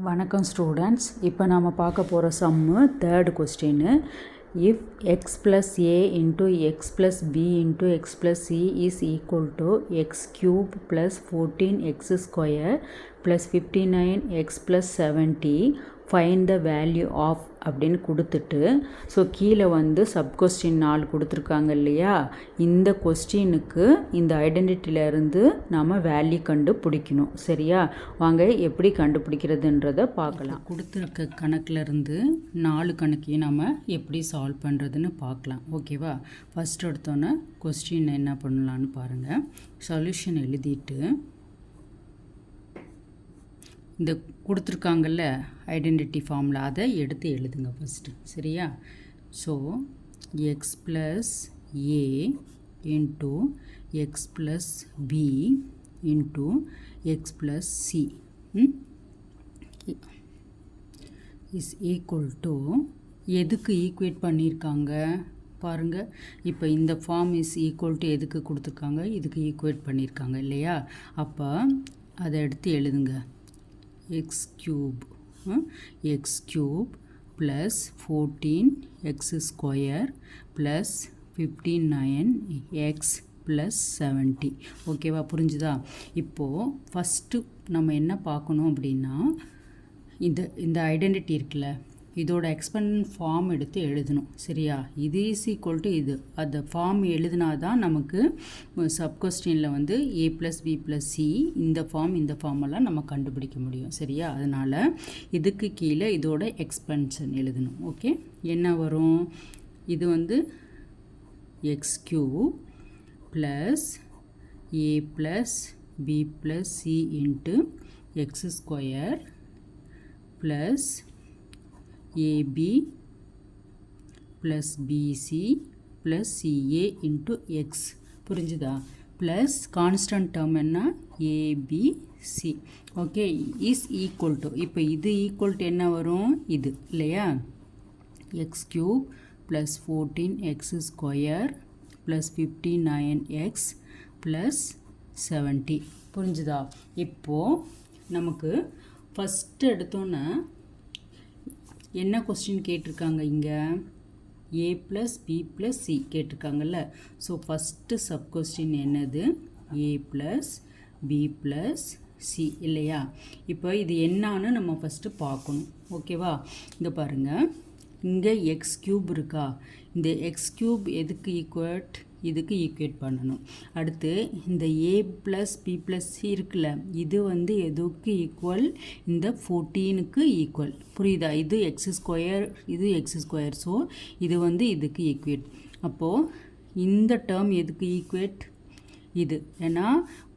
வணக்கம் ஸ்டூடெண்ட்ஸ். இப்போ நாம் பார்க்க போகிற சம்மு தேர்ட் கொஸ்டின்னு. If x plus a into x plus b into x plus c is equal to x cube plus 14x square plus 59x plus 70 find the value of அப்படின்னு கொடுத்துட்டு, so கீழே வந்து sub question 4 கொடுத்துருக்காங்க இல்லையா, இந்த கொஸ்டினுக்கு இந்த ஐடென்டிட்டியிலேருந்து நாம் வேல்யூ கண்டுபிடிக்கணும். சரியா? வாங்க எப்படி கண்டுபிடிக்கிறதுன்றதை பார்க்கலாம். கொடுத்துருக்க கணக்கிலேருந்து 4 கணக்கையும் நம்ம எப்படி சால்வ் பண்ணுறதுன்னு பார்க்கலாம். ஓகேவா? ஃபஸ்ட் எடுத்தோன்னே கொஸ்டின் என்ன பண்ணலான்னு பாருங்கள். சொல்யூஷன் எழுதிட்டு இந்த கொடுத்துருக்காங்கல்ல ஐடென்டிட்டி ஃபார்மில் அதை எடுத்து எழுதுங்க ஃபஸ்ட்டு. சரியா? So x plus a into x plus b into x plus c is equal to எதுக்கு ஈக்குவேட் பண்ணியிருக்காங்க பாருங்கள். இப்போ இந்த ஃபார்ம் இஸ் ஈக்குவல் டு எதுக்கு கொடுத்துருக்காங்க, இதுக்கு ஈக்குவேட் பண்ணியிருக்காங்க இல்லையா? அப்போ அதை எடுத்து எழுதுங்க. X cube plus 14x square plus 59x plus 70. ஓகேவா? புரிஞ்சுதா? இப்போது ஃபஸ்ட்டு நம்ம என்ன பார்க்கணும் அப்படின்னா, இந்த ஐடென்டிட்டி இருக்குல்ல, இதோட எக்ஸ்பெண்டன்ட் ஃபார்ம் எடுத்து எழுதணும். சரியா? இது இஸ் ஈக்குவல் டு இது, அந்த ஃபார்ம் எழுதினா தான் நமக்கு சப் கொஸ்டினில் வந்து ஏ ப்ளஸ் பி ப்ளஸ் சி இந்த ஃபார்மெல்லாம் நம்ம கண்டுபிடிக்க முடியும். சரியா? அதனால் இதுக்கு கீழே இதோட எக்ஸ்பென்ஷன் எழுதணும். ஓகே, என்ன வரும்? இது வந்து x cube plus a plus b plus c into x square plus AB plus PC plus c a into x. புரிஞ்சுதா? ப்ளஸ் கான்ஸ்டன்ட் டேர்ம் என்ன? A b c. Okay, is equal to, இப்போ இது ஈக்குவல் டு என்ன வரும்? இது இல்லையா? X cube plus 14x square plus 59x plus 70. புரிஞ்சுதா? இப்போது நமக்கு ஃபஸ்ட்டு எடுத்தோன்னே என்ன கொஸ்டின் கேட்டிருக்காங்க? இங்கே a plus b plus c கேட்டிருக்காங்கல்ல. ஸோ ஃபஸ்ட்டு சப் கொஸ்டின் என்னது? A plus b plus c இல்லையா? இப்போ இது என்னான்னு நம்ம ஃபஸ்ட்டு பார்க்கணும். ஓகேவா? இங்கே பாருங்கள், இங்கே எக்ஸ் க்யூப் இருக்கா? இந்த எக்ஸ் க்யூப் எதுக்கு ஈக்குவேட்? இதுக்கு ஈக்குவேட் பண்ணணும். அடுத்து இந்த ஏ ப்ளஸ் பி ப்ளஸ் சி இருக்குல்ல, இது வந்து எதுக்கு ஈக்குவல்? இந்த 14க்கு ஈக்குவல். புரியுதா? இது எக்ஸ் ஸ்கொயர், இது எக்ஸ் ஸ்கொயர். ஸோ இது வந்து இதுக்கு ஈக்குவேட். அப்போது இந்த டேர்ம் எதுக்கு ஈக்குவேட்? இது ஏன்னா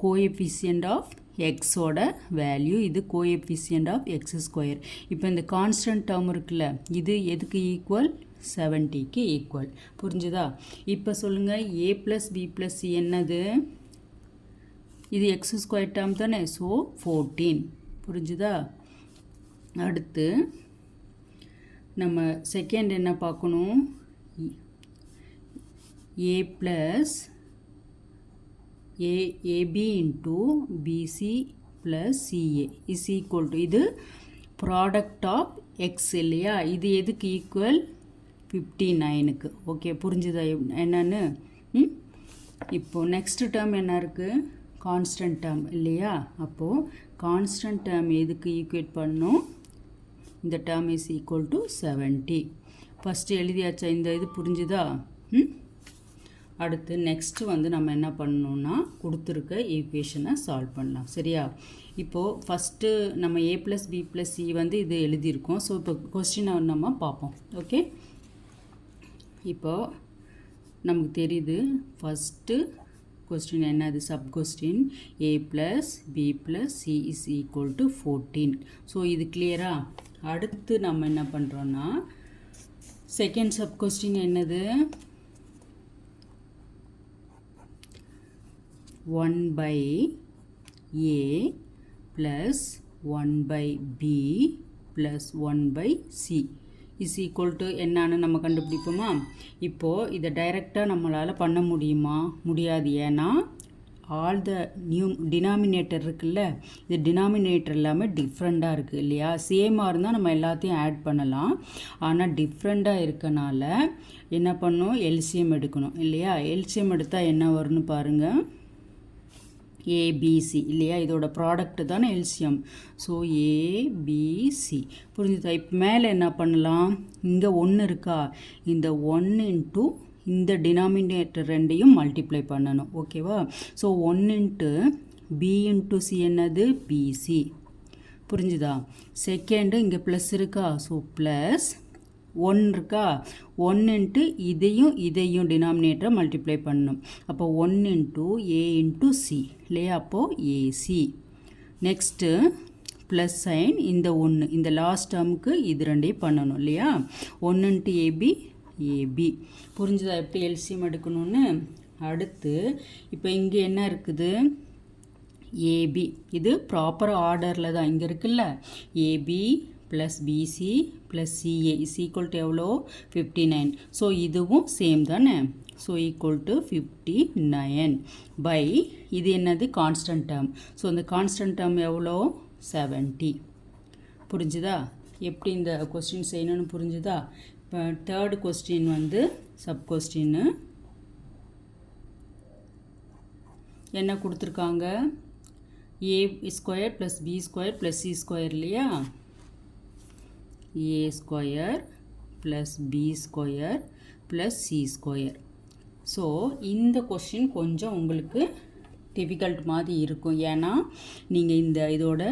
கோஎஃபிஷியன்ட் ஆஃப் எக்ஸோட வேல்யூ, இது கோஎஃபிஷியன்ட் ஆஃப் எக்ஸ் ஸ்கொயர். இப்போ இந்த கான்ஸ்டன்ட் டேர்ம் இருக்குல்ல, இது எதுக்கு ஈக்குவல்? 70க்கு ஈக்குவல். புரிஞ்சுதா? இப்போ சொல்லுங்கள், a plus b plus c என்னது? இது எக்ஸ் ஸ்கொயர் டேர்ம் தானே. ஸோ 14. புரிஞ்சுதா? அடுத்து நம்ம செகண்ட் என்ன பார்க்கணும்? A plus a b into b c plus CA is equal to, இது ப்ராடக்ட் ஆஃப் எக்ஸ் இல்லையா? இது எதுக்கு ஈக்குவல்? 59க்கு. ஓகே, புரிஞ்சுதா என்னன்னு? இப்போது நெக்ஸ்ட் டேர்ம் என்ன இருக்குது? கான்ஸ்டன்ட் டேர்ம் இல்லையா? அப்போது கான்ஸ்டன்ட் டேர்ம் எதுக்கு ஈக்குவேட் பண்ணணும்? இந்த term is equal to 70. First எழுதியாச்சா? இந்த இது புரிஞ்சுதா? அடுத்து நெக்ஸ்ட்டு வந்து நம்ம என்ன பண்ணணும்னா, கொடுத்துருக்க ஈக்குவேஷனை சால்வ் பண்ணலாம். சரியா? இப்போது ஃபஸ்ட்டு நம்ம ஏ ப்ளஸ் பி ப்ளஸ் சி வந்து இது எழுதியிருக்கோம். ஸோ இப்போ கொஸ்டினை நம்ம பார்ப்போம். ஓகே, இப்போது நமக்கு தெரியுது ஃபஸ்ட்டு கொஸ்டின் என்னது? Sub question a plus b plus c is equal to 14. So இது கிளியரா? அடுத்து நம்ம என்ன பண்ணுறோன்னா, செகண்ட் சப் கொஸ்டின் என்னது? 1/a plus 1/b plus 1/c is equal to என்னான்னு நம்ம கண்டுபிடிப்போமா? இப்போது இதை டைரெக்டாக நம்மளால் பண்ண முடியுமா? முடியாது. ஏன்னா ஆல் த டினாமினேட்டர் இருக்குல்ல, இது டினாமினேட்டர் எல்லாமே டிஃப்ரெண்ட்டாக இருக்குது இல்லையா. சேமாக இருந்தால் நம்ம எல்லாத்தையும் ஆட் பண்ணலாம், ஆனால் டிஃப்ரெண்ட்டாக இருக்கனால என்ன பண்ணணும், எல்சிஎம் எடுக்கணும் இல்லையா. எல்சிஎம் எடுத்தால் என்ன வரும்னு பாருங்கள், ஏபிசி இல்லையா, இதோட ப்ராடக்ட் தானே எல்சிஎம். ஸோ ஏபிசி புரிஞ்சுதா. இப்போ மேலே என்ன பண்ணலாம், இங்கே 1 இருக்கா, இந்த 1 இன்ட்டு இந்த டினாமினேட்டர் ரெண்டையும் மல்டிப்ளை பண்ணணும் ஓகேவா. So 1 into b into c என்னது, பிசி புரிஞ்சுதா. செகண்டு இங்கே ப்ளஸ் இருக்கா, ஸோ ப்ளஸ் 1 இருக்கா, 1 இன்ட்டு இதையும் டினாமினேட்டரை மல்டிப்ளை பண்ணணும். அப்போ 1 இன்ட்டு ஏ இன்ட்டு சி இல்லையா, அப்போது ஏசி. நெக்ஸ்ட்டு ப்ளஸ் சைன் இந்த 1, இந்த லாஸ்ட் டேர்முக்கு இது ரெண்டையும் பண்ணணும் இல்லையா. 1 இன்ட்டு ஏபி புரிஞ்சுதா எப்படி எல்சிஎம் எடுக்கணும்னு. அடுத்து இப்போ இங்கே என்ன இருக்குது, ஏபி, இது ப்ராப்பர் ஆர்டரில் தான் இங்கே இருக்குல்ல. Ab plus PC plus CA is equal to எவ்வளோ, 59. ஸோ இதுவும் சேம் தானே. ஸோ ஈக்குவல் டு 59 பை இது என்னது, கான்ஸ்டன்ட் டேர்ம். ஸோ இந்த கான்ஸ்டன்ட் டேர்ம் எவ்வளோ, 70. புரிஞ்சுதா எப்படி இந்த கொஸ்டின் செய்யணும்னு புரிஞ்சுதா. இப்போ தேர்டு கொஸ்டின் வந்து சப் கொஸ்டின்னு என்ன கொடுத்துருக்காங்க, a square plus b square plus c square இல்லையா. A square plus b square plus c square. So இந்த கொஸ்டின் கொஞ்சம் உங்களுக்கு டிஃபிகல்ட் மாதிரி இருக்கும், ஏன்னா நீங்கள் இதோட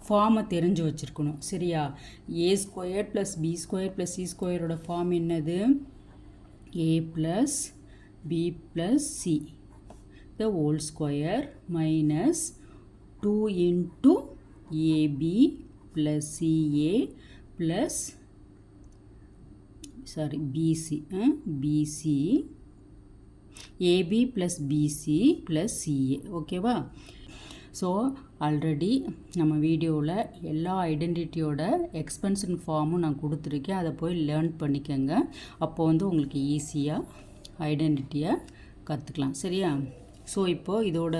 ஃபார்மை தெரிஞ்சு வச்சுருக்கணும் சரியா. A square plus b square plus c ஸ்கொயரோட ஃபார்ம் என்னது, a plus b plus c the whole square minus 2 into AB plus CA plus BC AB plus BC plus CA ஓகேவா. ஸோ ஆல்ரெடி நம்ம வீடியோவில் எல்லா ஐடென்டிட்டியோட எக்ஸ்பென்ஷன் ஃபார்மும் நான் கொடுத்துருக்கேன், அதை போய் லேர்ன் பண்ணிக்கோங்க. அப்போது வந்து உங்களுக்கு ஈஸியாக ஐடென்டிட்டியை கற்றுக்கலாம் சரியா. ஸோ இப்போது இதோட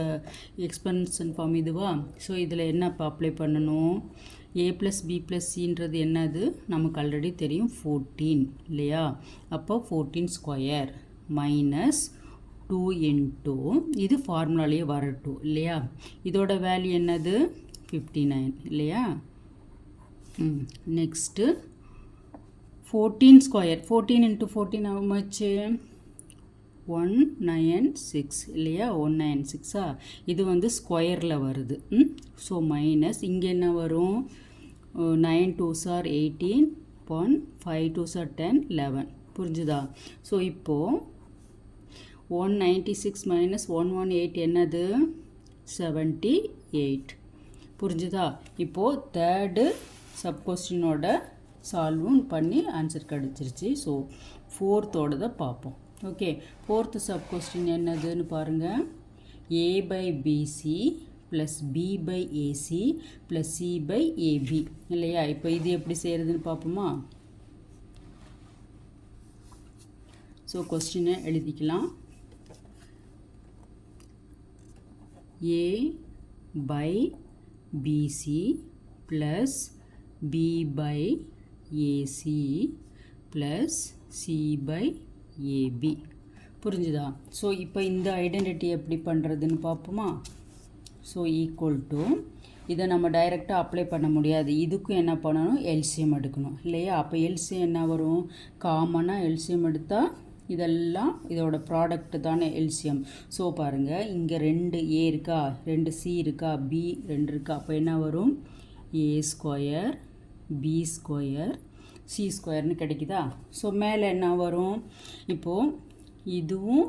எக்ஸ்பென்ஷன் ஃபார்ம் இதுவா. ஸோ இதில் என்ன இப்போ அப்ளை பண்ணணும், ஏ ப்ளஸ் பி ப்ளஸ் சின்றது என்னது நமக்கு ஆல்ரெடி தெரியும், 14 இல்லையா. அப்போ 14 ஸ்கொயர் மைனஸ் 2 இன்ட்டு இது ஃபார்முலாலேயே வரட்டும் இல்லையா. இதோட வேல்யூ என்னது, 59 இல்லையா. Next 14 square, 14 into 14 how much, 196 இல்லையா. 196 இது வந்து ஸ்கொயரில் வருது. ஸோ மைனஸ் இங்கே என்ன வரும், 9 2s are 18, 1 5 2s are 10, 11 புரிஞ்சுதா. ஸோ இப்போது 196 மைனஸ் 118 என்னது, 78 புரிஞ்சுதா. இப்போது தேர்டு சப் கொஸ்டினோட சால்வும் பண்ணி ஆன்சர் கிடச்சிருச்சு. ஸோ ஃபோர்த்தோடதை பார்ப்போம் ஓகே. ஃபோர்த்து சப் கொஸ்டின் என்னதுன்னு பாருங்கள், a by b c plus b by a c plus c by a b இல்லையா. இப்போ இது எப்படி செய்கிறதுன்னு பார்ப்போமா. ஸோ கொஸ்டினை எழுதிக்கலாம், a by b c plus b by a c plus c by a b புரிஞ்சுதா. ஸோ இப்போ இந்த ஐடென்டிட்டி எப்படி பண்ணுறதுன்னு பார்ப்போமா. ஸோ ஈக்குவல் டு இதை நம்ம டைரெக்டாக அப்ளை பண்ண முடியாது, இதுக்கும் என்ன பண்ணணும், எல்சிஎம் எடுக்கணும் இல்லையா. அப்போ எல்சிஎம் என்ன வரும், காமனாக எல்சிஎம் எடுத்தால் இதெல்லாம் இதோட ப்ராடக்ட் தானே எல்சிஎம். ஸோ பாருங்கள் இங்கே 2 ஏ இருக்கா, 2 சி இருக்கா, பி 2 இருக்கா. அப்போ என்ன வரும், ஏ ஸ்கொயர் பி ஸ்கொயர் சி ஸ்கொயர்னு கிடைக்குதா. ஸோ மேலே என்ன வரும், இப்போது இதுவும்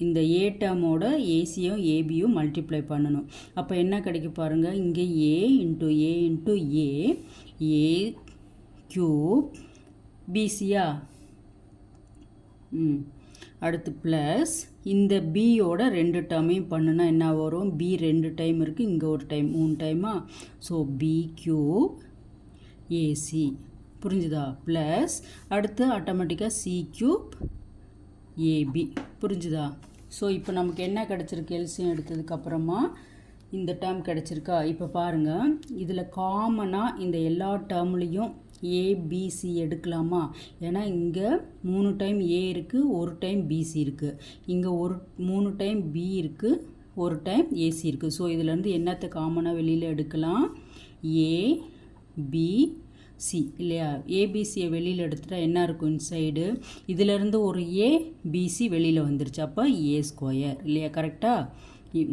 இந்த ஏ டேர்மோட ஏசியும் ஏபியும் மல்டிப்ளை பண்ணணும். அப்போ என்ன கிடைக்கும் பாருங்கள், இங்கே ஏ இன்ட்டு ஏ க்யூப் பிசியா. அடுத்து ப்ளஸ் இந்த பியோட 2 டேர்மையும் பண்ணுனா என்ன வரும், பி 2 டைம் இருக்குது, இங்கே ஒரு டைம் 3 டைமா. ஸோ பி க்யூப் ஏசி புரிஞ்சுதா. ப்ளஸ் அடுத்து ஆட்டோமேட்டிக்காக சி க்யூப் ஏபி புரிஞ்சுதா. ஸோ இப்போ நமக்கு என்ன கிடச்சிருக்கு எல்சிஎம் எடுத்ததுக்கப்புறமா இந்த டேர்ம் கிடச்சிருக்கா. இப்போ பாருங்கள், இதில் காமனாக இந்த எல்லா டேர்ம்லேயும் ஏபிசி எடுக்கலாமா? ஏன்னா இங்கே 3 டைம் ஏ இருக்குது, 1 டைம் பிசி இருக்குது. இங்கே 3 டைம் பி இருக்குது, 1 டைம் ஏசி இருக்குது. ஸோ இதிலேருந்து என்னத்தை காமனாக வெளியில் எடுக்கலாம்? ஏபிசி இல்லையா? ஏபிசியை வெளியில் எடுத்துட்டா என்ன இருக்கும் இன்சைடு? இதிலேருந்து ஒரு ஏபிசி வெளியில் வந்துருச்சு. அப்போ ஏ ஸ்கொயர் இல்லையா? கரெக்டாக.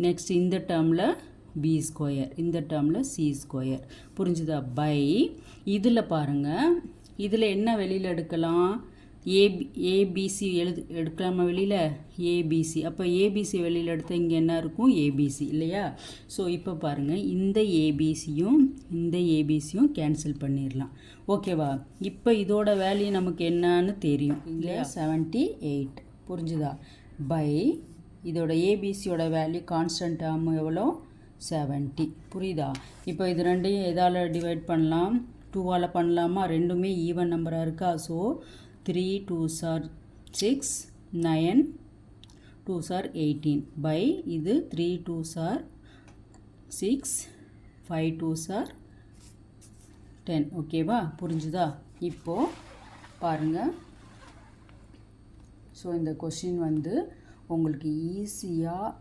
நெக்ஸ்ட் இந்த டேர்மில் பி ஸ்கொயர், இந்த டேர்மில் சி ஸ்கொயர். புரிஞ்சுதா? பை இதில் பாருங்கள், இதில் என்ன வெளியில் எடுக்கலாம்? ஏபிசி எடுக்கலாமா வெளியில்? ஏபிசி. அப்போ ஏபிசி வெளியில் எடுத்தால் இங்கே என்ன இருக்கும்? ஏபிசி இல்லையா? ஸோ இப்போ பாருங்கள், இந்த ஏபிசியும் இந்த ஏபிசியும் கேன்சல் பண்ணிடலாம். ஓகேவா? இப்போ இதோட வேல்யூ நமக்கு என்னன்னு தெரியும் இல்லையா? 78. புரிஞ்சுதா? பை இதோட ஏபிசியோட வேல்யூ கான்ஸ்டன்ட் டேர்ம் எவ்வளோ? 70. புரியுதா? இப்போ இது ரெண்டையும் எதால் டிவைட் பண்ணலாம்? 2ஆல் பண்ணலாமா? ரெண்டுமே ஈவன் நம்பராக இருக்கா? So 3 2s are 6, 9 2s are 18 by இது 3 2s are 6, 5 2s are 10. ஓகேவா? புரிஞ்சுதா? இப்போது பாருங்கள், ஸோ இந்த கொஷின் வந்து உங்களுக்கு ஈஸியாக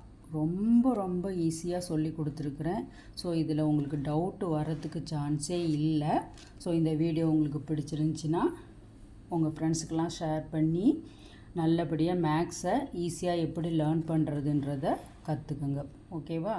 ரொம்ப ஈஸியாக சொல்லி கொடுத்துருக்குறேன். ஸோ இதில் உங்களுக்கு டவுட்டு வர்றதுக்கு சான்ஸே இல்லை. ஸோ இந்த வீடியோ உங்களுக்கு பிடிச்சிருந்துச்சின்னா உங்கள் ஃப்ரெண்ட்ஸுக்கெல்லாம் ஷேர் பண்ணி நல்லபடியாக மேக்ஸை ஈஸியாக எப்படி லேர்ன் பண்ணுறதுன்றதை கற்றுக்குங்க. ஓகேவா?